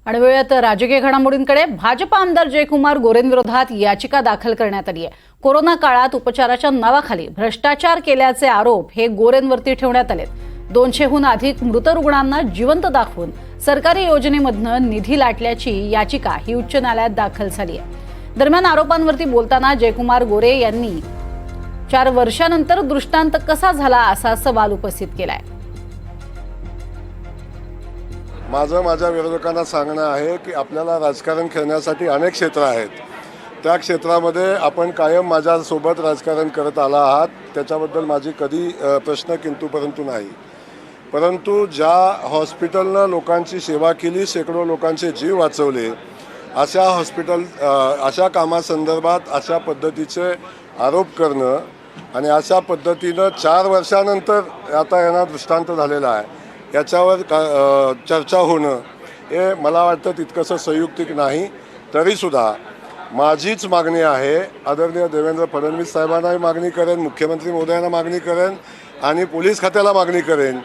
आणि वेळात राजकीय घडामोडींकडे भाजप आमदार जयकुमार गोरेंविरोधात याचिका दाखल करण्यात आली आहे। कोरोना काळात उपचाराच्या नावाखाली भ्रष्टाचार केल्याचे आरोप हे गोरेंवरती ठेवण्यात आलेत। 200हून अधिक मृत रुग्णांना जिवंत दाखवून सरकारी योजनेमधून निधी लाटल्याची याचिका ही उच्च न्यायालयात दाखल झाली आहे। दरम्यान आरोपांवरती बोलताना जयकुमार गोरे यांनी 4 वर्षांनंतर दृष्टांत कसा झाला असा सवाल उपस्थित केलाय। माझ्या विरोधकांना सांगणं आहे की आपल्याला राजकारण खेळण्यासाठी अनेक क्षेत्र आहेत। त्या क्षेत्रामध्ये आपण कायम माझ्यासोबत राजकारण करत आला आहात, त्याच्याबद्दल माझी कधी प्रश्न किंतु परंतु नाही। परंतु ज्या हॉस्पिटलनं लोकांची सेवा केली, शेकडो लोकांचे जीव वाचवले, अशा कामासंदर्भात अशा पद्धतीचे आरोप करणं आणि अशा पद्धतीनं 4 वर्षानंतर आता यांना दृष्टांत झालेला आहे, याच्यावर चर्चा होणं हे मला वाटतं तितकंसं संयुक्तिक नाही। तरीसुद्धा माझीच मागणी आहे, आदरणीय देवेंद्र फडणवीस साहेबांनाही मागणी करेन, मुख्यमंत्री महोदयांना मागणी करेन आणि पोलीस खात्याला मागणी करेन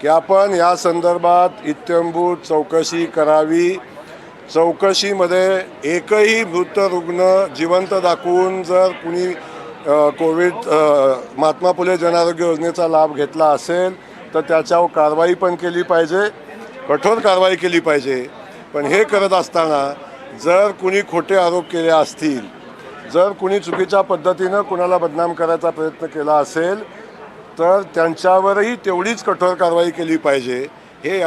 की आपण या संदर्भात इत्थंभूत चौकशी करावी। चौकशीमध्ये एकही मृत रुग्ण जिवंत दाखवून जर कुणी कोविड महात्मा फुले जनआरोग्य योजनेचा लाभ घेतला असेल तर त्याच्यावर कारवाई पण केली पाहिजे, कठोर कारवाई केली पाहिजे। पण हे करत असताना जर कुणी खोटे आरोप केले असतील, जर कुणी चुकीच्या पद्धतीनं कुणाला बदनाम करायचा प्रयत्न केला असेल तर त्यांच्यावरही तेवढीच कठोर कारवाई केली पाहिजे। हे